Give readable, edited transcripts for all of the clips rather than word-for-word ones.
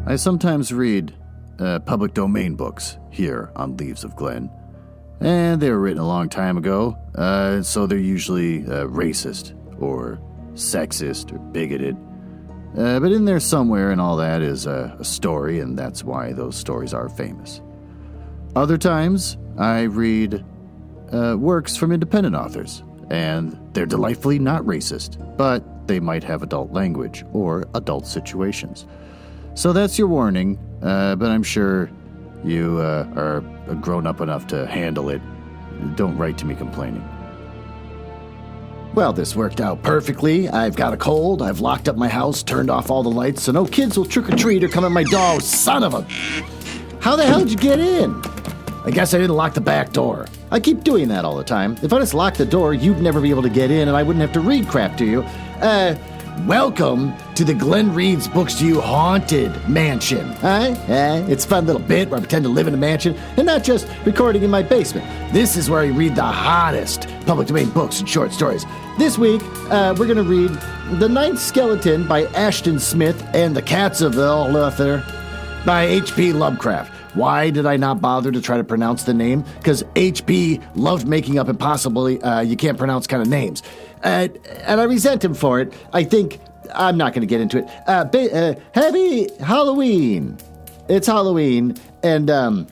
I sometimes read public domain books here on Leaves of Glen, and they were written a long time ago, so they're usually racist or sexist or bigoted. But in there somewhere and all that is a story, and that's why those stories are famous. Other times, I read works from independent authors, and they're delightfully not racist, but they might have adult language or adult situations. So that's your warning, but I'm sure you are grown up enough to handle it. Don't write to me complaining. Well, this worked out perfectly. I've got a cold, I've locked up my house, turned off all the lights, so no kids will trick-or-treat or come at my door. Son of a... How the hell did you get in? I guess I didn't lock the back door. I keep doing that all the time. If I just locked the door, you'd never be able to get in, and I wouldn't have to read crap to you. Welcome to the Glenn Reads Books to You Haunted Mansion. It's a fun little bit where I pretend to live in a mansion and not just recording in my basement. This is where I read the hottest public domain books and short stories. This week, we're going to read The Ninth Skeleton by Ashton Smith and The Cats of Ulthar by H.P. Lovecraft. Why did I not bother to try to pronounce the name? Because H.P. loved making up impossibly you can't pronounce kind of names. And I resent him for it. I think I'm not going to get into it. Happy Halloween. It's Halloween. And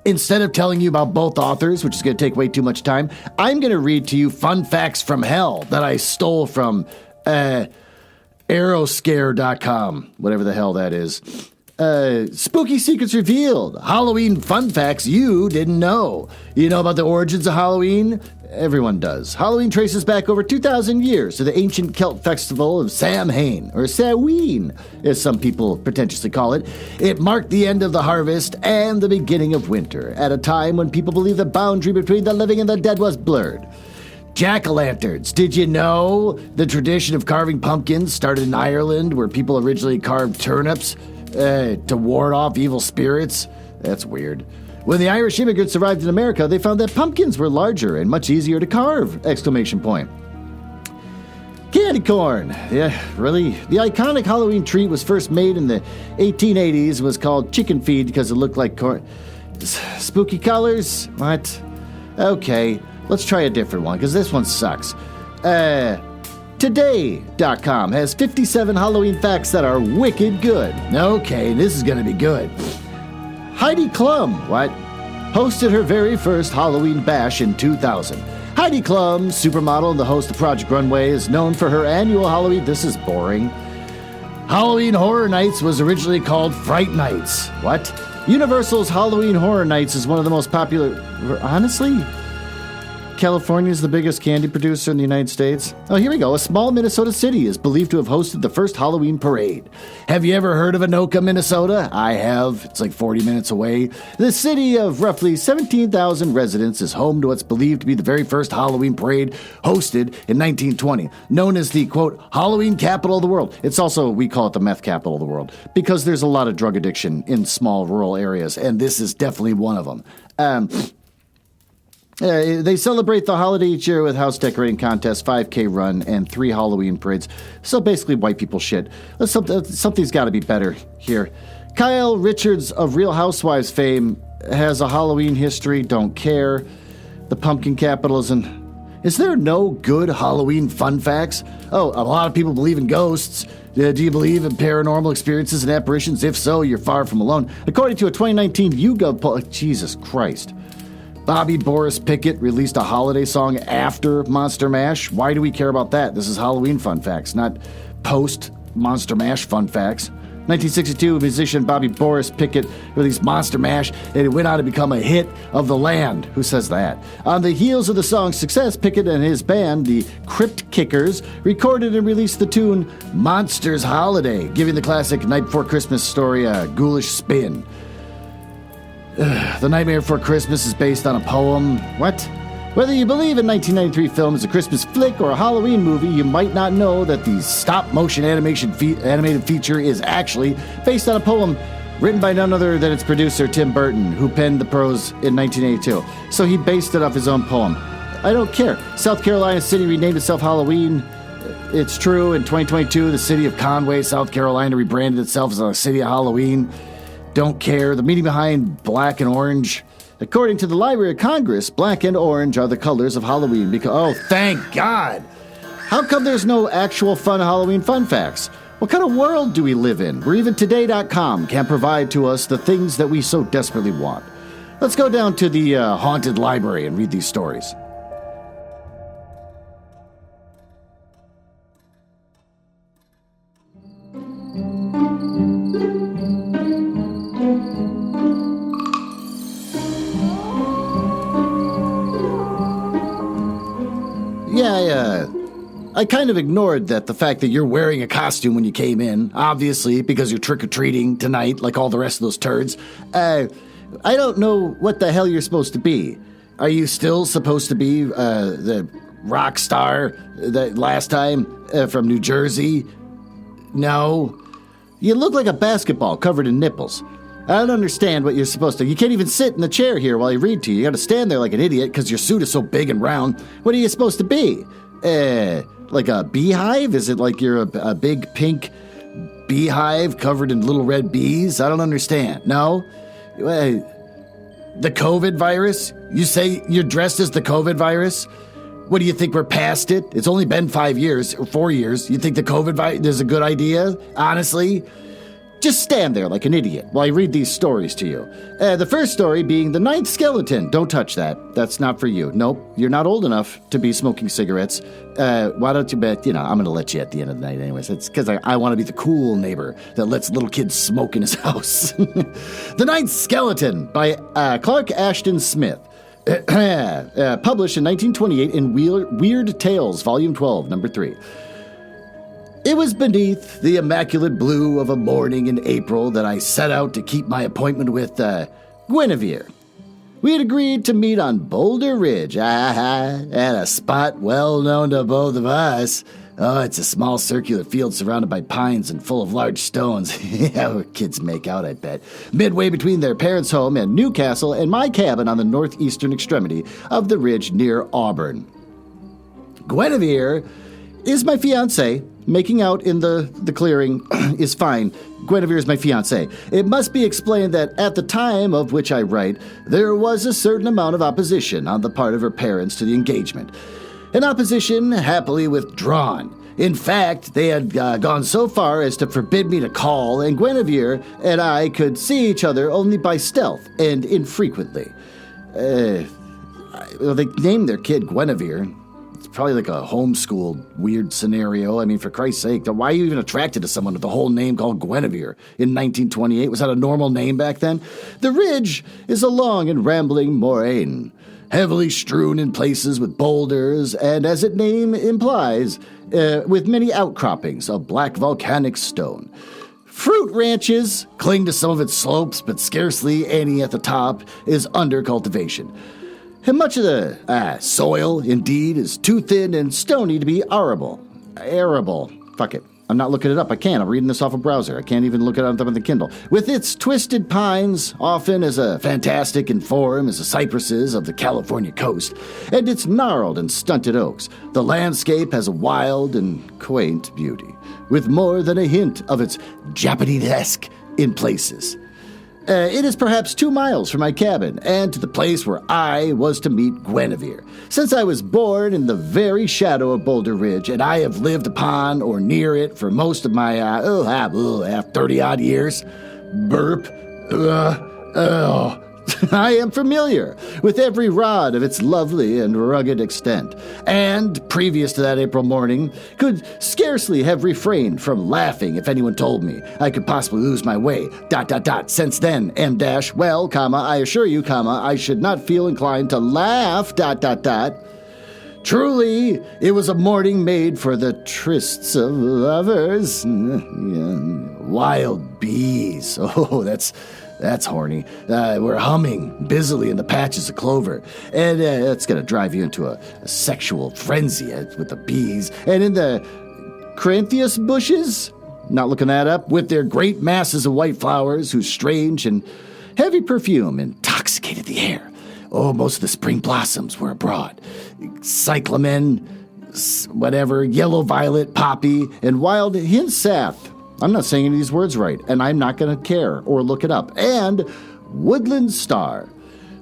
instead of telling you about both authors, which is going to take way too much time, I'm going to read to you fun facts from hell that I stole from aeroscare.com, whatever the hell that is. Spooky secrets revealed. Halloween fun facts you didn't know. You know about the origins of Halloween? Everyone does. Halloween traces back over 2,000 years to the ancient Celt festival of Samhain, or Samhain, as some people pretentiously call it. It marked the end of the harvest and the beginning of winter, at a time when people believed the boundary between the living and the dead was blurred. Jack-o'-lanterns. Did you know the tradition of carving pumpkins started in Ireland, where people originally carved turnips to ward off evil spirits? That's weird. When the Irish immigrants arrived in America, they found that pumpkins were larger and much easier to carve! Exclamation point. Candy corn. Yeah, really? The iconic Halloween treat was first made in the 1880s and was called chicken feed because it looked like corn. Spooky colors? What? Okay, let's try a different one because this one sucks. Today.com has 57 Halloween facts that are wicked good. Okay, this is gonna be good. Heidi Klum, hosted her very first Halloween bash in 2000. Heidi Klum, supermodel and the host of Project Runway, is known for her annual Halloween... This is boring. Halloween Horror Nights was originally called Fright Nights. Universal's Halloween Horror Nights is one of the most popular... Honestly? California is the biggest candy producer in the United States. Oh, here we go. A small Minnesota city is believed to have hosted the first Halloween parade. Have you ever heard of Anoka, Minnesota? I have. It's like 40 minutes away. The city of roughly 17,000 residents is home to what's believed to be the very first Halloween parade hosted in 1920, known as the, quote, Halloween capital of the world. It's also, we call it the meth capital of the world, because there's a lot of drug addiction in small rural areas, and this is definitely one of them. They celebrate the holiday each year with house decorating contests, 5K run, and 3 Halloween parades. So basically white people shit. Something's got to be better here. Kyle Richards of Real Housewives fame has a Halloween history, don't care. The pumpkin capital is in... Is there no good Halloween fun facts? Oh, a lot of people believe in ghosts. Do you believe in paranormal experiences and apparitions? If so, you're far from alone. According to a 2019 YouGov poll... Jesus Christ. Bobby Boris Pickett released a holiday song after Monster Mash. Why do we care about that? This is Halloween fun facts, not post-Monster Mash fun facts. 1962, musician Bobby Boris Pickett released Monster Mash, and it went on to become a hit of the land. Who says that? On the heels of the song's success, Pickett and his band, the Crypt Kickers, recorded and released the tune Monsters Holiday, giving the classic Night Before Christmas story a ghoulish spin. The Nightmare Before Christmas is based on a poem. What? Whether you believe a 1993 film is a Christmas flick or a Halloween movie, you might not know that the stop-motion animated feature is actually based on a poem written by none other than its producer, Tim Burton, who penned the prose in 1982. So he based it off his own poem. I don't care. South Carolina City renamed itself Halloween. It's true, in 2022, the city of Conway, South Carolina rebranded itself as a city of Halloween. Don't care. The meaning behind black and orange. According to the Library of Congress, black and orange are the colors of Halloween because, oh, thank God. How come there's no actual fun Halloween fun facts? What kind of world do we live in where even today.com can't provide to us the things that we so desperately want? Let's go down to the haunted library and read these stories. Yeah, I kind of ignored the fact that you're wearing a costume when you came in, obviously, because you're trick-or-treating tonight like all the rest of those turds. I don't know what the hell you're supposed to be. Are you still supposed to be the rock star that last time from New Jersey? No. You look like a basketball covered in nipples. I don't understand what you're supposed to. You can't even sit in the chair here while I read to you. You got to stand there like an idiot because your suit is so big and round. What are you supposed to be? Like a beehive? Is it like you're a big pink beehive covered in little red bees? I don't understand. No? The COVID virus? You say you're dressed as the COVID virus? What do you think, we're past it? It's only been 5 years or 4 years. You think the COVID virus is a good idea? Honestly? Just stand there like an idiot while I read these stories to you. The first story being the ninth skeleton. Don't touch that. That's not for you. Nope, you're not old enough to be smoking cigarettes. Why don't you bet, I'm going to let you at the end of the night anyways. It's because I want to be the cool neighbor that lets little kids smoke in his house. The Ninth Skeleton by Clark Ashton Smith. Published in 1928 in Weird Tales, Volume 12, Number 3. It was beneath the immaculate blue of a morning in April that I set out to keep my appointment with Guinevere. We had agreed to meet on Boulder Ridge, at a spot well known to both of us. Oh, it's a small circular field surrounded by pines and full of large stones. Yeah, kids make out, I bet. Midway between their parents' home in Newcastle and my cabin on the northeastern extremity of the ridge near Auburn. Guinevere is my fiancée. Making out in the clearing is fine. Guinevere is my fiancée. It must be explained that at the time of which I write, there was a certain amount of opposition on the part of her parents to the engagement. An opposition happily withdrawn. In fact, they had gone so far as to forbid me to call, and Guinevere and I could see each other only by stealth and infrequently. They named their kid Guinevere. Probably like a homeschooled weird scenario. I mean, for Christ's sake, why are you even attracted to someone with a whole name called Guinevere in 1928? Was that a normal name back then? The ridge is a long and rambling moraine, heavily strewn in places with boulders, and as its name implies, with many outcroppings of black volcanic stone. Fruit ranches cling to some of its slopes, but scarcely any at the top is under cultivation. And much of the soil, indeed, is too thin and stony to be arable. Fuck it. I'm not looking it up. I can't. I'm reading this off a browser. I can't even look it on top of the Kindle. With its twisted pines, often as fantastic in form as the cypresses of the California coast, and its gnarled and stunted oaks, the landscape has a wild and quaint beauty, with more than a hint of its Japanese-esque in places. It is perhaps 2 miles from my cabin and to the place where I was to meet Guinevere. Since I was born in the very shadow of Boulder Ridge, and I have lived upon or near it for most of my 30-odd years. Burp. I am familiar with every rod of its lovely and rugged extent, and, previous to that April morning, could scarcely have refrained from laughing if anyone told me I could possibly lose my way, ... Since then, well, I assure you, I should not feel inclined to laugh, ... Truly, it was a morning made for the trysts of lovers. Wild bees. Oh, that's horny. We're humming busily in the patches of clover, and that's going to drive you into a sexual frenzy with the bees. And in the Crantheus bushes, not looking that up, with their great masses of white flowers whose strange and heavy perfume intoxicated the air. Oh, most of the spring blossoms were abroad. Cyclamen, whatever, yellow violet, poppy, and wild hinsath. I'm not saying any of these words right, and I'm not going to care or look it up. And woodland star.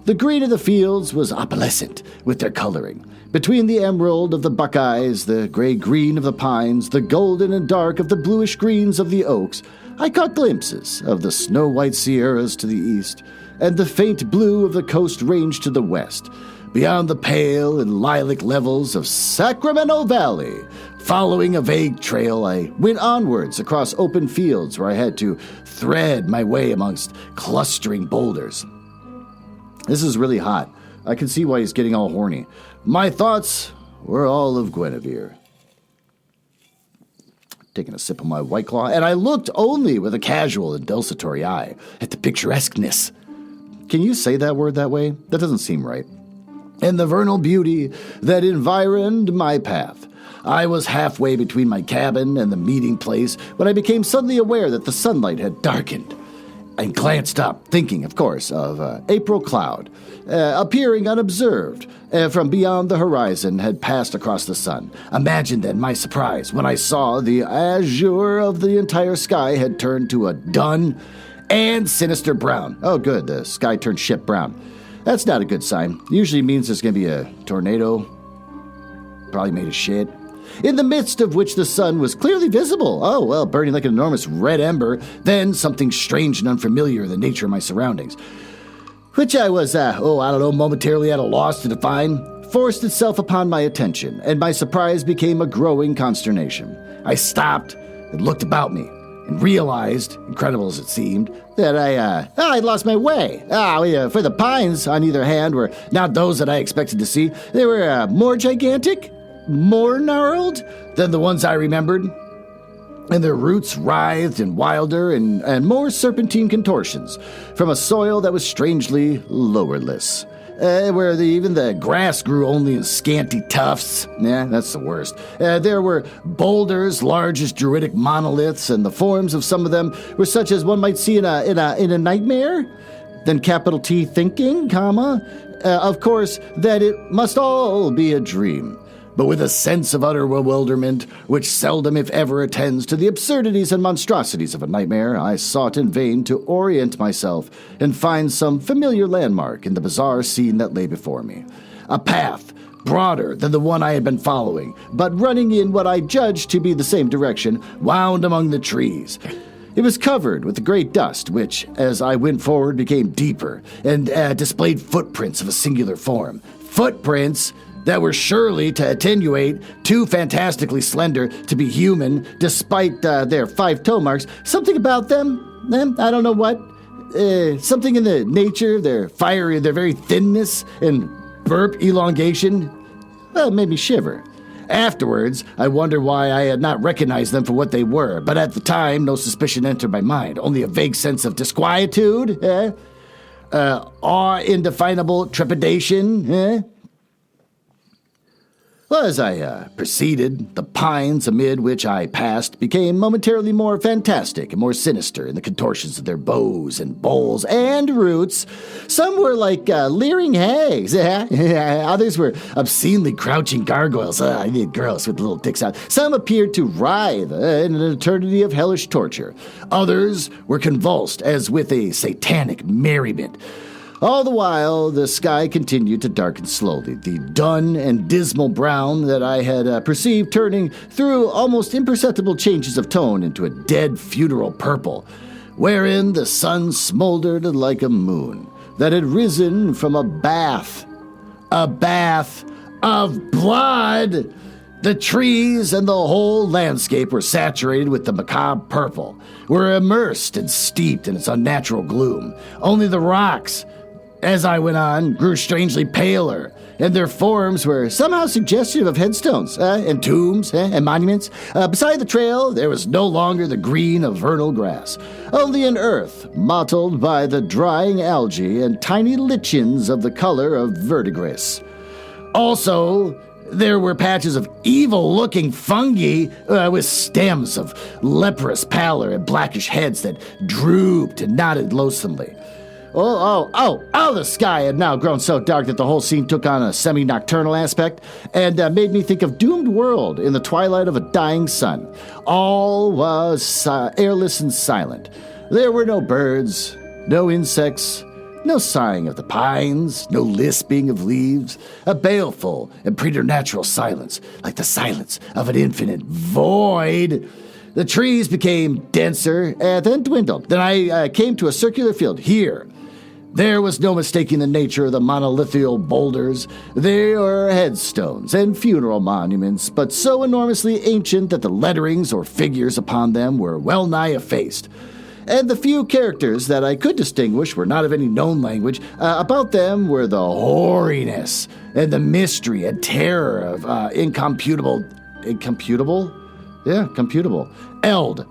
The green of the fields was opalescent with their coloring. Between the emerald of the buckeyes, the gray-green of the pines, the golden and dark of the bluish-greens of the oaks, I caught glimpses of the snow-white Sierras to the east, and the faint blue of the coast range to the west. Beyond the pale and lilac levels of Sacramento Valley, following a vague trail, I went onwards across open fields where I had to thread my way amongst clustering boulders. This is really hot. I can see why he's getting all horny. My thoughts were all of Guinevere. Taking a sip of my White Claw, and I looked only with a casual and desultory eye at the picturesqueness. Can you say that word that way? That doesn't seem right. And the vernal beauty that environed my path. I was halfway between my cabin and the meeting place when I became suddenly aware that the sunlight had darkened. I glanced up, thinking, of course, of April cloud, appearing unobserved from beyond the horizon, had passed across the sun. Imagine then my surprise when I saw the azure of the entire sky had turned to a dun and sinister brown. Oh, good, the sky turned shit brown. That's not a good sign. Usually means there's going to be a tornado, probably made of shit, in the midst of which the sun was clearly visible. Oh, well, burning like an enormous red ember. Then something strange and unfamiliar in the nature of my surroundings, which I was, momentarily at a loss to define, forced itself upon my attention, and my surprise became a growing consternation. I stopped and looked about me and realized, incredible as it seemed, that I'd lost my way. For the pines on either hand were not those that I expected to see. They were more gigantic, more gnarled than the ones I remembered, and their roots writhed and wilder and more serpentine contortions from a soil that was strangely lowerless, where even the grass grew only in scanty tufts. Yeah, that's the worst. There were boulders large as druidic monoliths, and the forms of some of them were such as one might see in a nightmare. Then capital T thinking, comma, of course, that it must all be a dream. But with a sense of utter bewilderment, which seldom if ever attends to the absurdities and monstrosities of a nightmare, I sought in vain to orient myself and find some familiar landmark in the bizarre scene that lay before me. A path, broader than the one I had been following, but running in what I judged to be the same direction, wound among the trees. It was covered with the great dust, which, as I went forward, became deeper and displayed footprints of a singular form. Footprints that were surely to attenuate, too fantastically slender to be human, despite their 5 toe marks. Something about them, I don't know what, something in the nature, their fiery, their very thinness and burp elongation, made me shiver. Afterwards, I wondered why I had not recognized them for what they were, but at the time, no suspicion entered my mind, only a vague sense of disquietude, awe, indefinable trepidation, Well, as I proceeded, the pines amid which I passed became momentarily more fantastic and more sinister in the contortions of their boughs and boles and roots. Some were like leering hags. Others were obscenely crouching gargoyles. I need girls with little dicks out. Some appeared to writhe in an eternity of hellish torture. Others were convulsed as with a satanic merriment. All the while, the sky continued to darken slowly, the dun and dismal brown that I had perceived turning through almost imperceptible changes of tone into a dead funeral purple, wherein the sun smoldered like a moon that had risen from a bath of blood. The trees and the whole landscape were saturated with the macabre purple, were immersed and steeped in its unnatural gloom. Only the rocks, as I went on, grew strangely paler, and their forms were somehow suggestive of headstones, and tombs, and monuments. Beside the trail, there was no longer the green of vernal grass, only an earth mottled by the drying algae and tiny lichens of the color of verdigris. Also, there were patches of evil-looking fungi with stems of leprous pallor and blackish heads that drooped and nodded loathsomely. The sky had now grown so dark that the whole scene took on a semi-nocturnal aspect and made me think of doomed world in the twilight of a dying sun. All was airless and silent. There were no birds, no insects, no sighing of the pines, no lisping of leaves, a baleful and preternatural silence, like the silence of an infinite void. The trees became denser and then dwindled. Then I came to a circular field. Here, there was no mistaking the nature of the monolithic boulders. They were headstones and funeral monuments, but so enormously ancient that the letterings or figures upon them were well nigh effaced. And the few characters that I could distinguish were not of any known language. About them were the hoariness and the mystery and terror of incomputable eld.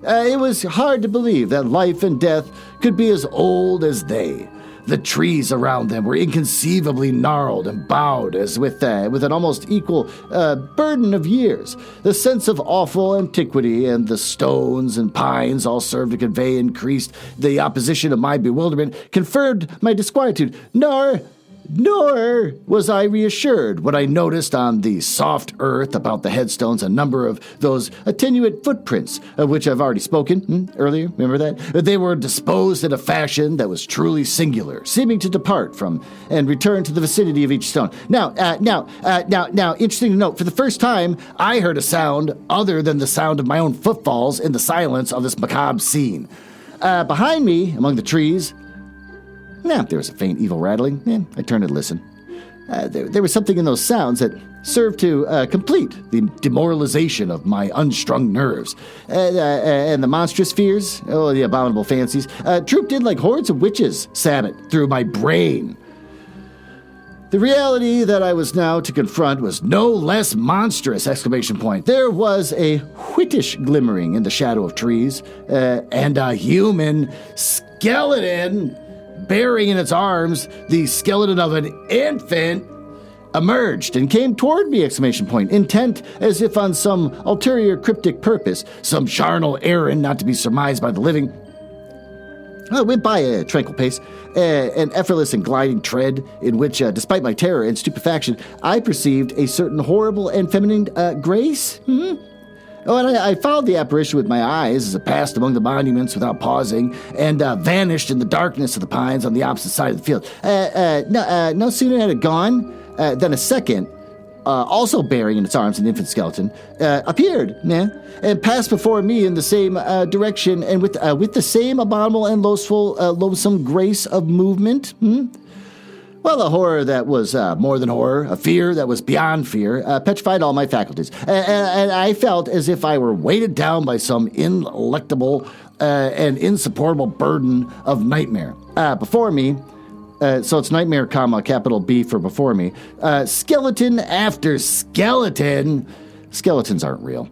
It was hard to believe that life and death could be as old as they. The trees around them were inconceivably gnarled and bowed as with an almost equal burden of years. The sense of awful antiquity and the stones and pines all served to convey increased the opposition of my bewilderment, confirmed my disquietude, Nor was I reassured when I noticed on the soft earth about the headstones a number of those attenuate footprints, of which I've already spoken earlier. Remember that? They were disposed in a fashion that was truly singular, seeming to depart from and return to the vicinity of each stone. Now, interesting to note, for the first time, I heard a sound other than the sound of my own footfalls in the silence of this macabre scene. Behind me, among the trees, there was a faint evil rattling. I turned to listen. There was something in those sounds that served to complete the demoralization of my unstrung nerves. And the monstrous fears, the abominable fancies, trooped in like hordes of witches, Sabbath, through my brain. The reality that I was now to confront was no less monstrous! There was a whitish glimmering in the shadow of trees, and a human skeleton bearing in its arms the skeleton of an infant, emerged and came toward me! Intent as if on some ulterior cryptic purpose, some charnel errand not to be surmised by the living. I went by a tranquil pace, an effortless and gliding tread, in which, despite my terror and stupefaction, I perceived a certain horrible and feminine grace. And I followed the apparition with my eyes as it passed among the monuments without pausing and vanished in the darkness of the pines on the opposite side of the field. No sooner had it gone than a second, also bearing in its arms an infant skeleton, appeared, and passed before me in the same direction and with the same abominable and loathsome grace of movement. Well, a horror that was more than horror, a fear that was beyond fear, petrified all my faculties. And I felt as if I were weighted down by some ineluctable and insupportable burden of nightmare. Before me, so it's nightmare, capital B for before me, skeleton after skeleton. Skeletons aren't real.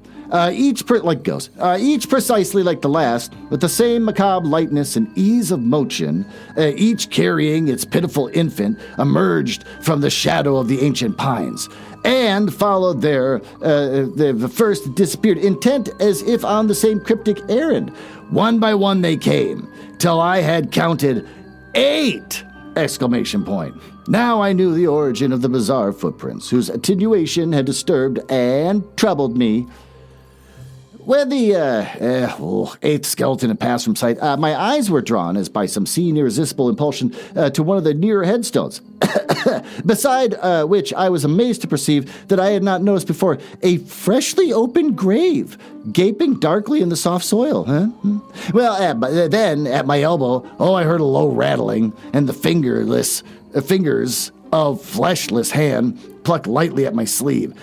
Each precisely like the last, with the same macabre lightness and ease of motion, each carrying its pitiful infant, emerged from the shadow of the ancient pines, and followed the first disappeared, intent as if on the same cryptic errand. One by one they came, till I had counted 8! Now I knew the origin of the bizarre footprints, whose attenuation had disturbed and troubled me. When the 8th skeleton had passed from sight, my eyes were drawn, as by some seeming irresistible impulsion, to one of the nearer headstones, beside which I was amazed to perceive that I had not noticed before a freshly opened grave, gaping darkly in the soft soil. Well, but then, at my elbow, I heard a low rattling, and the fingers of fleshless hand plucked lightly at my sleeve.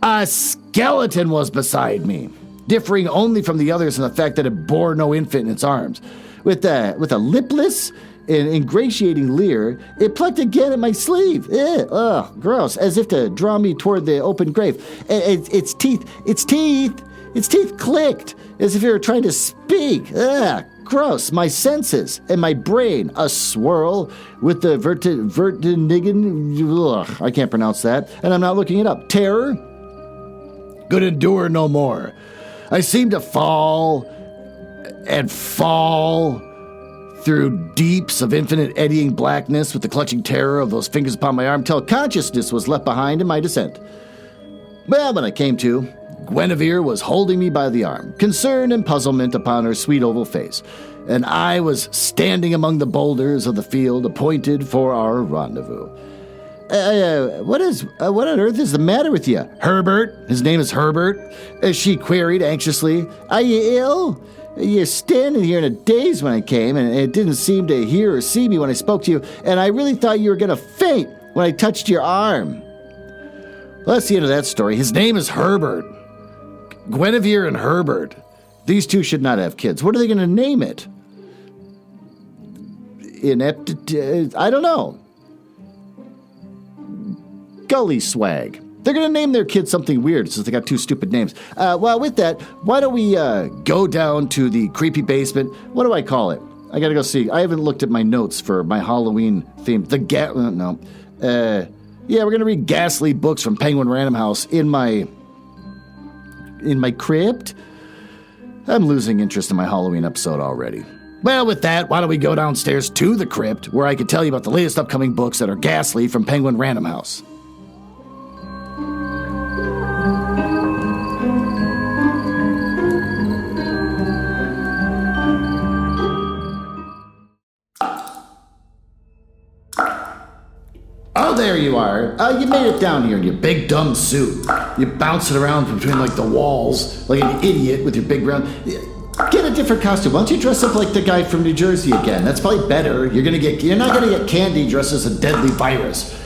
A skeleton was beside me, differing only from the others in the fact that it bore no infant in its arms. With a lipless and ingratiating leer, it plucked again at my sleeve. Gross, as if to draw me toward the open grave. Its teeth clicked, as if it were trying to speak. Gross, my senses and my brain a swirl with the vertigigan, I can't pronounce that, and I'm not looking it up. Terror could endure no more. I seemed to fall and fall through deeps of infinite eddying blackness with the clutching terror of those fingers upon my arm till consciousness was left behind in my descent. Well, when I came to, Guinevere was holding me by the arm, concern and puzzlement upon her sweet oval face, and I was standing among the boulders of the field appointed for our rendezvous. What on earth is the matter with you? Herbert, his name is Herbert, she queried anxiously. Are you ill? You're standing here in a daze when I came, and it didn't seem to hear or see me when I spoke to you, and I really thought you were going to faint when I touched your arm. Well, that's the end of that story. His name is Herbert. Guinevere and Herbert. These two should not have kids. What are they going to name it? I don't know. Gully Swag. They're going to name their kid something weird since they got two stupid names. Well, with that, why don't we go down to the creepy basement? What do I call it? I got to go see. I haven't looked at my notes for my Halloween theme. Yeah, we're going to read ghastly books from Penguin Random House in my crypt. I'm losing interest in my Halloween episode already. Well, with that, why don't we go downstairs to the crypt where I can tell you about the latest upcoming books that are ghastly from Penguin Random House. Oh, there you are. You made it down here in your big dumb suit. You're bouncing around between like the walls like an idiot with your big round. Get a different costume. Why don't you dress up like the guy from New Jersey again? That's probably better. You're not gonna get candy dressed as a deadly virus.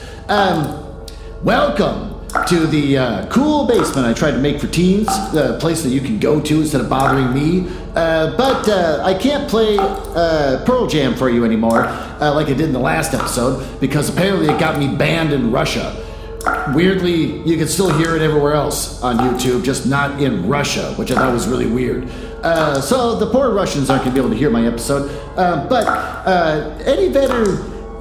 Welcome to the cool basement I tried to make for teens, the place that you can go to instead of bothering me. But I can't play Pearl Jam for you anymore, like I did in the last episode, because apparently it got me banned in Russia. Weirdly, you can still hear it everywhere else on YouTube, just not in Russia, which I thought was really weird. So the poor Russians aren't going to be able to hear my episode. But Eddie Vedder,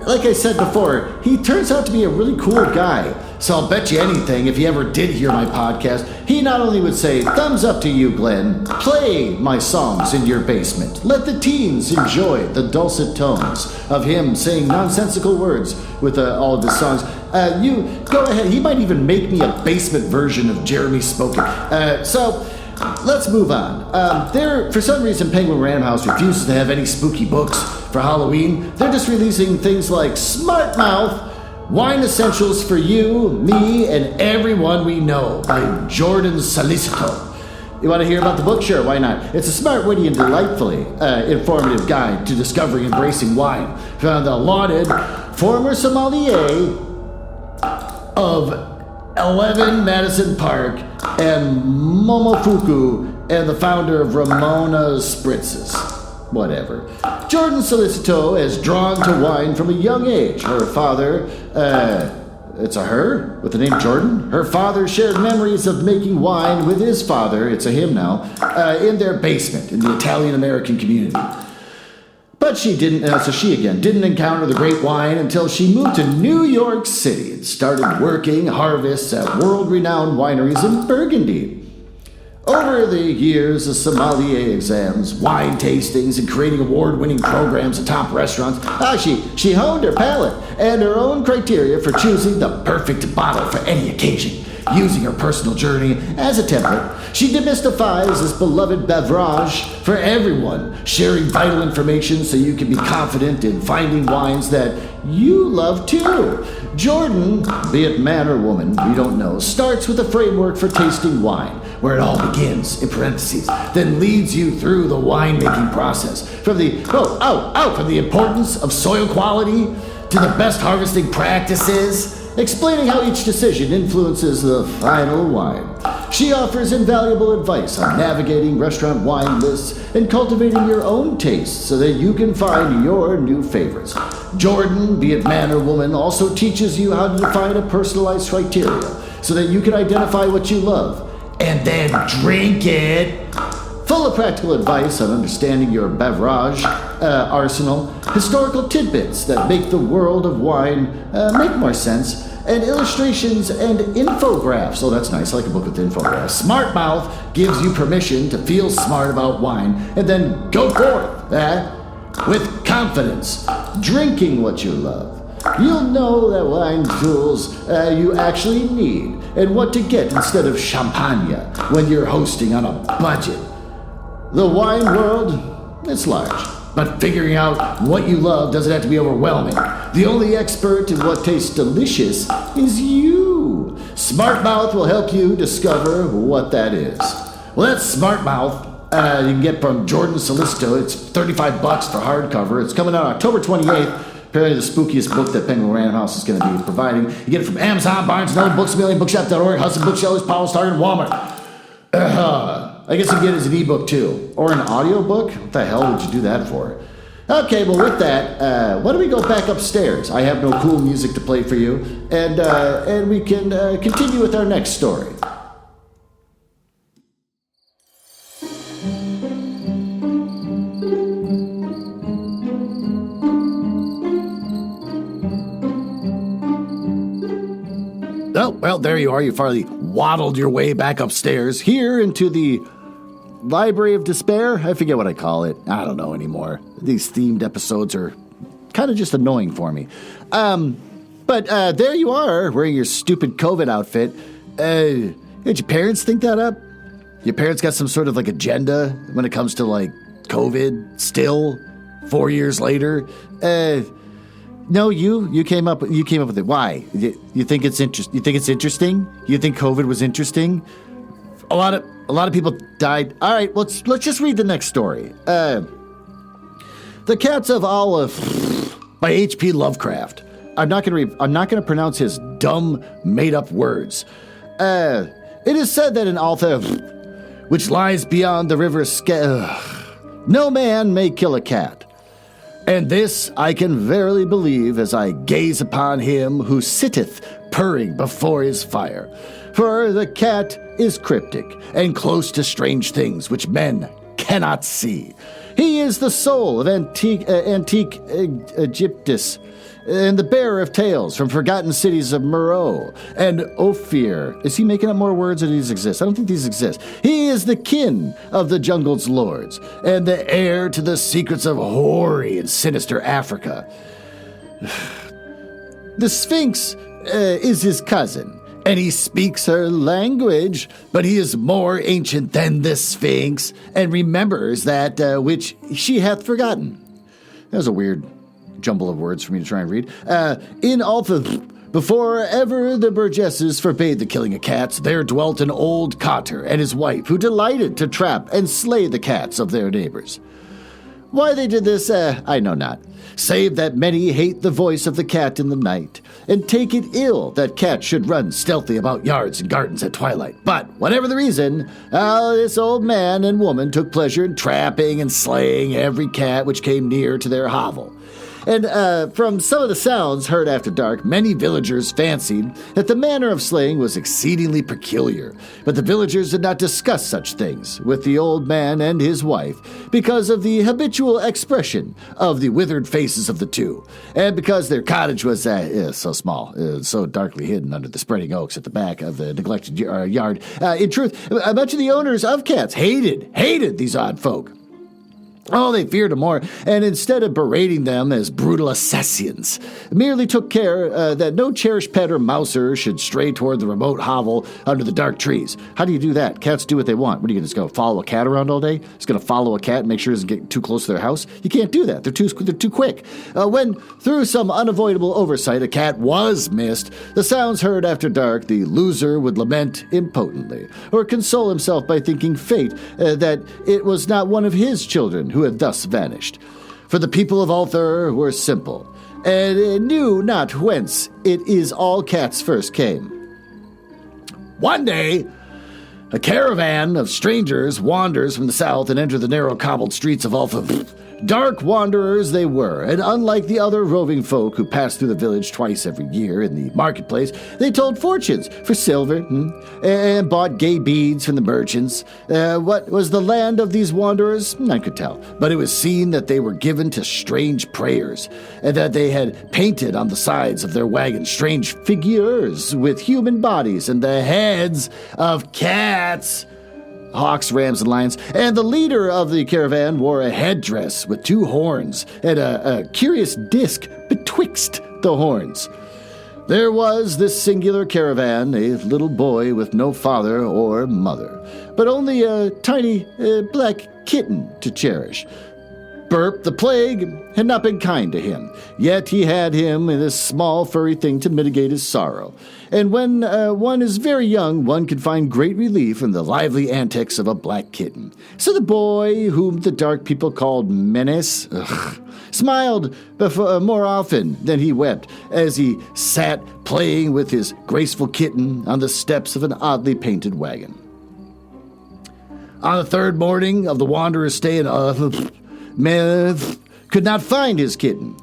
like I said before, he turns out to be a really cool guy. So I'll bet you anything, if he ever did hear my podcast, he not only would say, thumbs up to you, Glenn, play my songs in your basement. Let the teens enjoy the dulcet tones of him saying nonsensical words with all of his songs. You go ahead, he might even make me a basement version of Jeremy Spoken. So let's move on. For some reason, Penguin Random House refuses to have any spooky books for Halloween. They're just releasing things like Smart Mouth, Wine Essentials for You, Me, and Everyone We Know by Jordan Solicito. You want to hear about the book? Sure, why not? It's a smart, witty, and delightfully informative guide to discovering and embracing wine from the lauded former sommelier of 11 Madison Park and Momofuku and the founder of Ramona's Spritzes. Whatever. Jordan Solicito is drawn to wine from a young age. Her father, it's a her with the name Jordan. Her father shared memories of making wine with his father, it's a him now, in their basement in the Italian-American community. But she didn't encounter the great wine until she moved to New York City and started working harvests at world-renowned wineries in Burgundy. Over the years of sommelier exams, wine tastings, and creating award-winning programs at top restaurants, she honed her palate and her own criteria for choosing the perfect bottle for any occasion. Using her personal journey as a template, she demystifies this beloved beverage for everyone, sharing vital information so you can be confident in finding wines that you love too. Jordan, be it man or woman, we don't know, starts with a framework for tasting wine, where it all begins, in parentheses, then leads you through the winemaking process, from the importance of soil quality to the best harvesting practices, explaining how each decision influences the final wine. She offers invaluable advice on navigating restaurant wine lists and cultivating your own tastes so that you can find your new favorites. Jordan, be it man or woman, also teaches you how to define a personalized criteria so that you can identify what you love and then drink it. Full of practical advice on understanding your beverage arsenal, historical tidbits that make the world of wine make more sense, and illustrations and infographics. Oh, that's nice. I like a book with infographics. Smart Mouth gives you permission to feel smart about wine and then go forth. with confidence, drinking what you love. You'll know that wine tools you actually need and what to get instead of champagne when you're hosting on a budget. The wine world, it's large, but figuring out what you love doesn't have to be overwhelming. The only expert in what tastes delicious is you. Smart Mouth will help you discover what that is. Well, that's Smart Mouth. You can get from Jordan Solisto. It's $35 for hardcover. It's coming out October 28th. Apparently the spookiest book that Penguin Random House is going to be providing. You get it from Amazon, Barnes & Noble, Books A Million, Bookshop.org, Hudson Booksellers, Powell's, Target, and Walmart. I guess you can get it as an ebook too. Or an audiobook? What the hell would you do that for? Okay, well with that, why don't we go back upstairs? I have no cool music to play for you, and we can continue with our next story. Oh, well, there you are. You finally waddled your way back upstairs, here into the Library of Despair. I forget what I call it. I don't know anymore. These themed episodes are kind of just annoying for me. But there you are, wearing your stupid COVID outfit. Did your parents think that up? Your parents got some sort of like agenda when it comes to like COVID still 4 years later? No, you came up with it. Why? You think it's You think it's interesting? You think COVID was interesting? A lot of people died. All right, let's just read the next story. The Cats of Ulthar by H.P. Lovecraft. I'm not gonna pronounce his dumb made up words. It is said that in Ulthar, which lies beyond the river no man may kill a cat. And this I can verily believe as I gaze upon him who sitteth purring before his fire. For the cat is cryptic and close to strange things which men cannot see. He is the soul of antique Egyptus, and the bearer of tales from forgotten cities of Meroe and Ophir. Is he making up more words, or do these exist? I don't think these exist. He is the kin of the jungle's lords, and the heir to the secrets of hoary and sinister Africa. The Sphinx is his cousin, and he speaks her language, but he is more ancient than the Sphinx, and remembers that which she hath forgotten. That was a weird jumble of words for me to try and read. In Ulthar, before ever the burgesses forbade the killing of cats, there dwelt an old cotter and his wife, who delighted to trap and slay the cats of their neighbors. Why they did this, I know not, save that many hate the voice of the cat in the night, and take it ill that cats should run stealthy about yards and gardens at twilight. But, whatever the reason, this old man and woman took pleasure in trapping and slaying every cat which came near to their hovel. And from some of the sounds heard after dark, many villagers fancied that the manner of slaying was exceedingly peculiar. But the villagers did not discuss such things with the old man and his wife because of the habitual expression of the withered faces of the two, and because their cottage was so small, so darkly hidden under the spreading oaks at the back of the neglected yard. In truth, much of the owners of cats hated these odd folk. Oh, they feared him more, and instead of berating them as brutal assassins, merely took care that no cherished pet or mouser should stray toward the remote hovel under the dark trees. How do you do that? Cats do what they want. What are you just going to follow a cat around all day? Just going to follow a cat and make sure it doesn't get too close to their house? You can't do that. They're too quick. When, through some unavoidable oversight, a cat was missed, the sounds heard after dark, the loser would lament impotently, or console himself by thinking fate that it was not one of his children who had thus vanished. For the people of Ulthar were simple, and knew not whence it is all cats first came. One day, a caravan of strangers wanders from the south and enter the narrow cobbled streets of Ulthar. Dark wanderers they were, and unlike the other roving folk who passed through the village twice every year in the marketplace, they told fortunes for silver and bought gay beads from the merchants. What was the land of these wanderers? None could tell, but it was seen that they were given to strange prayers, and that they had painted on the sides of their wagons strange figures with human bodies and the heads of cats. hawks, rams, and lions, and the leader of the caravan wore a headdress with 2 horns and a curious disc betwixt the horns. There was this singular caravan, a little boy with no father or mother, but only a tiny black kitten to cherish. Burp, the plague, had not been kind to him, yet he had him in this small furry thing to mitigate his sorrow. And when one is very young, one can find great relief in the lively antics of a black kitten. So the boy, whom the dark people called Menace, smiled more often than he wept as he sat playing with his graceful kitten on the steps of an oddly painted wagon. On the 3rd morning of the wanderer's stay in Meth could not find his kitten.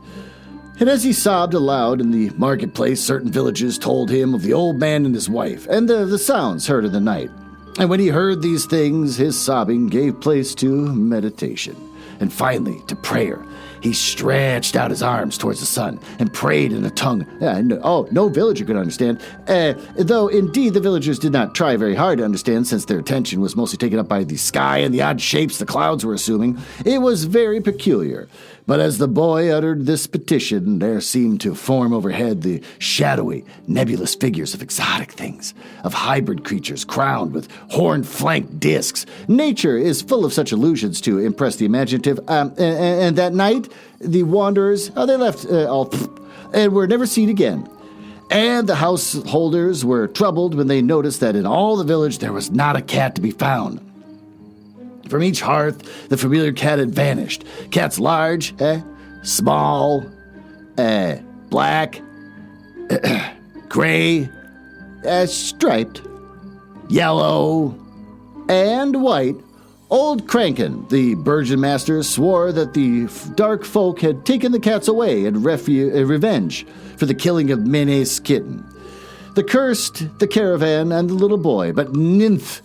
And as he sobbed aloud in the marketplace, certain villagers told him of the old man and his wife, and the sounds heard in the night. And when he heard these things, his sobbing gave place to meditation, and finally to prayer. He stretched out his arms towards the sun and prayed in a tongue no villager could understand, though indeed the villagers did not try very hard to understand, since their attention was mostly taken up by the sky and the odd shapes the clouds were assuming. It was very peculiar. But as the boy uttered this petition, there seemed to form overhead the shadowy, nebulous figures of exotic things, of hybrid creatures crowned with horn-flanked discs. Nature is full of such illusions to impress the imaginative. And that night, the wanderers, they left and were never seen again. And the householders were troubled when they noticed that in all the village there was not a cat to be found. From each hearth, the familiar cat had vanished. Cats large, small, black, gray, striped, yellow, and white. Old Kranken, the Burgeon Master, swore that the dark folk had taken the cats away in revenge for the killing of Mene's kitten. They cursed the caravan and the little boy, but Ninth,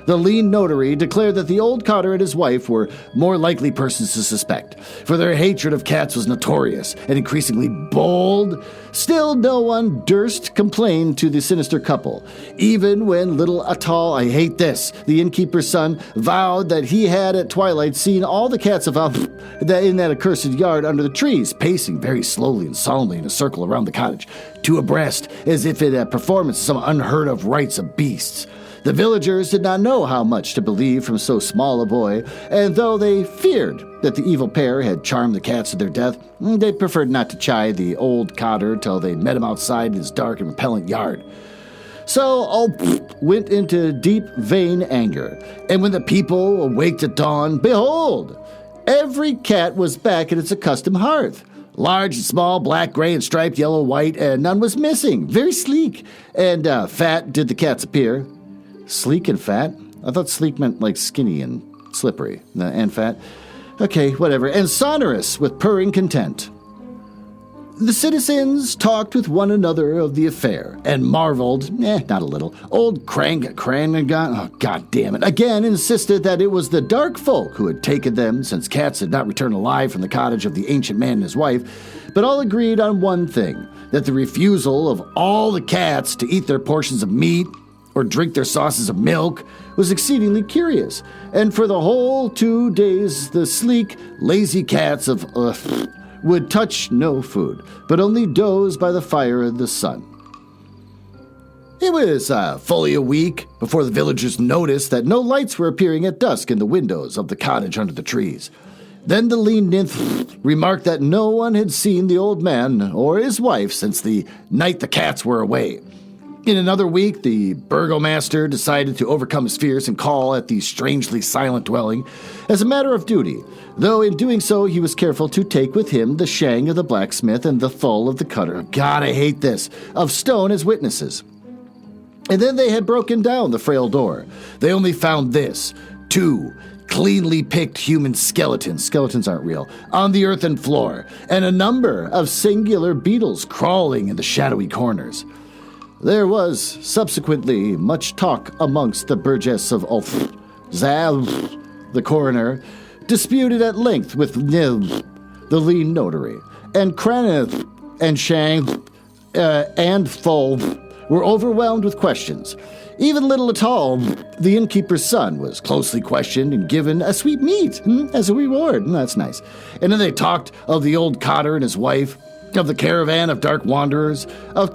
the lean notary, declared that the old cotter and his wife were more likely persons to suspect, for their hatred of cats was notorious and increasingly bold. Still, no one durst complain to the sinister couple, even when little Atal, I hate this, the innkeeper's son, vowed that he had at twilight seen all the cats of in that accursed yard under the trees, pacing very slowly and solemnly in a circle around the cottage, 2 abreast, as if in a performance of some unheard-of rites of beasts. The villagers did not know how much to believe from so small a boy, and though they feared that the evil pair had charmed the cats to their death, they preferred not to chide the old cotter till they met him outside his dark and repellent yard. So all went into deep, vain anger, and when the people awaked at dawn, behold, every cat was back at its accustomed hearth. Large and small, black, gray, and striped, yellow, white, and none was missing. Very sleek and fat did the cats appear. Sleek and fat? I thought sleek meant like skinny and slippery. And fat? Okay, whatever. And sonorous with purring content. The citizens talked with one another of the affair, and marveled, not a little. Old Crangan, oh, god damn it, again insisted that it was the dark folk who had taken them, since cats had not returned alive from the cottage of the ancient man and his wife. But all agreed on one thing, that the refusal of all the cats to eat their portions of meat or drink their sauces of milk was exceedingly curious, and for the whole 2 days the sleek, lazy cats of would touch no food, but only doze by the fire of the sun. It was fully a week before the villagers noticed that no lights were appearing at dusk in the windows of the cottage under the trees. Then the lean nymph remarked that no one had seen the old man or his wife since the night the cats were away. In another week, the burgomaster decided to overcome his fears and call at the strangely silent dwelling as a matter of duty, though in doing so he was careful to take with him the shang of the blacksmith and the thull of the cutter, God, I hate this, of stone as witnesses. And then they had broken down the frail door. They only found this, 2 cleanly picked human skeletons aren't real, on the earthen floor, and a number of singular beetles crawling in the shadowy corners. There was subsequently much talk amongst the burgess of Ulthar. The coroner disputed at length with the lean notary, and Craneth and Shang and Thol were overwhelmed with questions. Even little Atal, the innkeeper's son, was closely questioned and given a sweet meat as a reward. That's nice. And then they talked of the old cotter and his wife, of the caravan of dark wanderers, of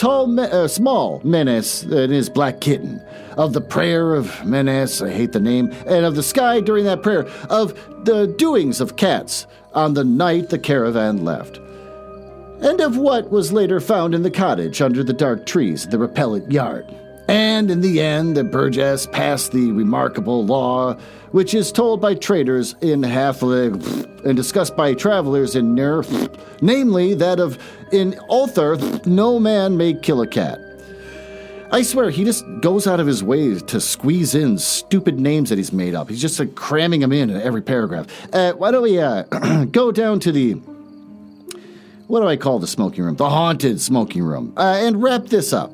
small Menace and his black kitten, of the prayer of Menace, I hate the name, and of the sky during that prayer, of the doings of cats on the night the caravan left, and of what was later found in the cottage under the dark trees in the repellent yard. And in the end, the Burgess passed the remarkable law, which is told by traders in Halfling and discussed by travelers in Ner, namely that of in Ulthar, no man may kill a cat. I swear, he just goes out of his way to squeeze in stupid names that he's made up. He's just cramming them in every paragraph. Why don't we go down to the, what do I call the smoking room? The haunted smoking room, and wrap this up.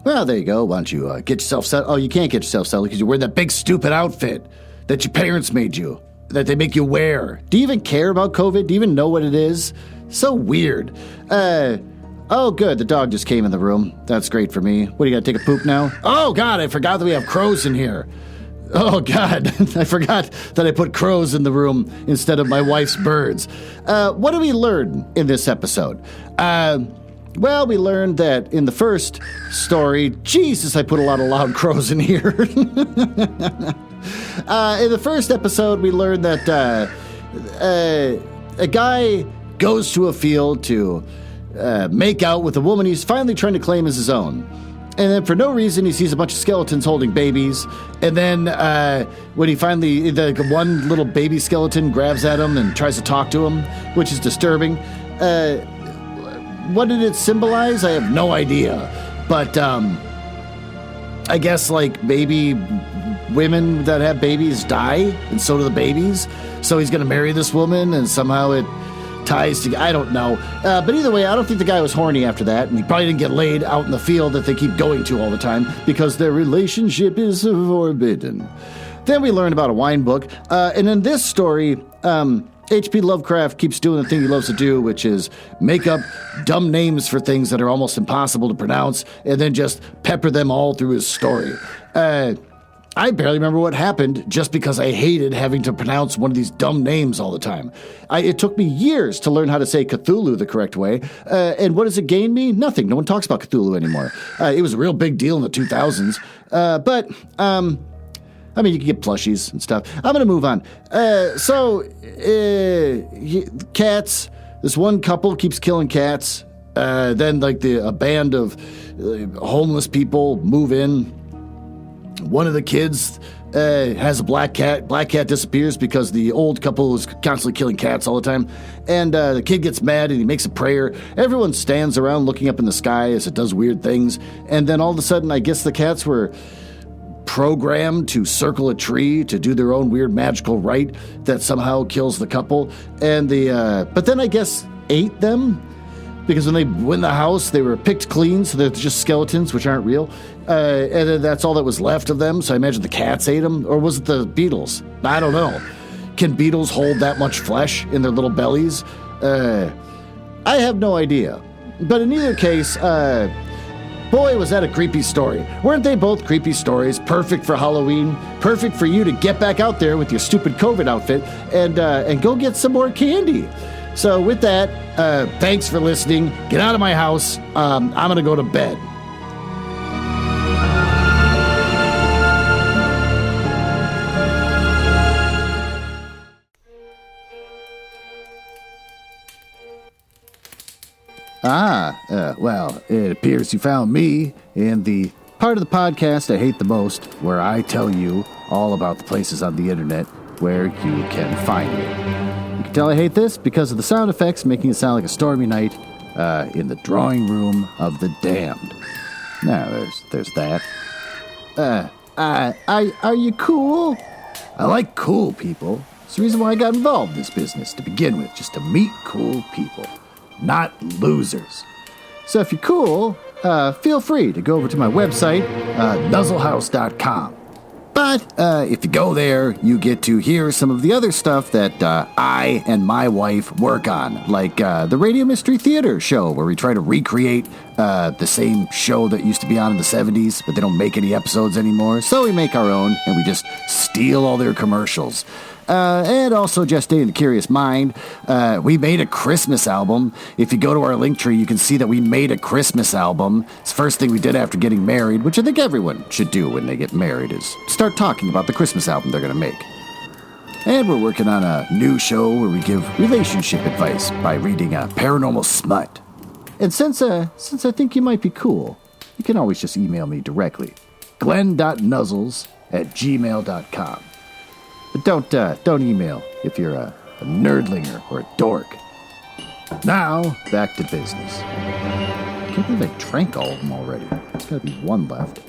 Well, there you go. Why don't you get yourself settled? Oh, you can't get yourself settled because you're wearing that big stupid outfit that your parents made you, that they make you wear. Do you even care about COVID? Do you even know what it is? So weird. Oh, good. The dog just came in the room. That's great for me. What, do you got to take a poop now? Oh, God, I forgot that we have crows in here. Oh, God, I forgot that I put crows in the room instead of my wife's birds. What did we learn in this episode? Well, we learned that in the first story, Jesus, I put a lot of loud crows in here. In the first episode, we learned that a guy goes to a field to make out with a woman he's finally trying to claim as his own. And then for no reason, he sees a bunch of skeletons holding babies. And then when he finally, the one little baby skeleton grabs at him and tries to talk to him, which is disturbing. What did it symbolize? I have no idea. But I guess like maybe women that have babies die, and so do the babies. So he's going to marry this woman, and somehow it ties together. I don't know. But either way, I don't think the guy was horny after that, and he probably didn't get laid out in the field that they keep going to all the time because their relationship is forbidden. Then we learned about a wine book. And in this story, H.P. Lovecraft keeps doing the thing he loves to do, which is make up dumb names for things that are almost impossible to pronounce and then just pepper them all through his story. I barely remember what happened just because I hated having to pronounce one of these dumb names all the time. It took me years to learn how to say Cthulhu the correct way. And what does it gain me? Nothing. No one talks about Cthulhu anymore. It was a real big deal in the 2000s. I mean, you can get plushies and stuff. I'm going to move on. Cats. This one couple keeps killing cats. Then, like, a band of homeless people move in. One of the kids has a black cat. Black cat disappears because the old couple is constantly killing cats all the time. And the kid gets mad and he makes a prayer. Everyone stands around looking up in the sky as it does weird things. And then all of a sudden, I guess the cats were programmed to circle a tree to do their own weird magical rite that somehow kills the couple, and but then I guess ate them because when they went in the house they were picked clean, so they're just skeletons which aren't real, and then that's all that was left of them. So I imagine the cats ate them, or was it the beetles? I don't know. Can beetles hold that much flesh in their little bellies? I have no idea. But in either case, boy, was that a creepy story. Weren't they both creepy stories? Perfect for Halloween. Perfect for you to get back out there with your stupid COVID outfit and go get some more candy. So with that, thanks for listening. Get out of my house. I'm going to go to bed. Well, it appears you found me in the part of the podcast I hate the most, where I tell you all about the places on the internet where you can find me. You can tell I hate this because of the sound effects making it sound like a stormy night in the drawing room of the damned. Now, there's that. Are you cool? I like cool people. It's the reason why I got involved in this business to begin with, just to meet cool people. Not losers. So if you're cool, feel free to go over to my website, nuzzlehouse.com. But if you go there, you get to hear some of the other stuff that I and my wife work on, like the Radio Mystery Theater show, where we try to recreate the same show that used to be on in the 70s, but they don't make any episodes anymore. So we make our own, and we just steal all their commercials. And also, just stay in the curious mind, we made a Christmas album. If you go to our link tree, you can see that we made a Christmas album. It's the first thing we did after getting married, which I think everyone should do when they get married, is start talking about the Christmas album they're going to make. And we're working on a new show where we give relationship advice by reading paranormal smut. And since I think you might be cool, you can always just email me directly, glenn.nuzzles@gmail.com. But don't email if you're a nerdlinger or a dork. Now, back to business. I can't believe I drank all of them already. There's gotta be one left.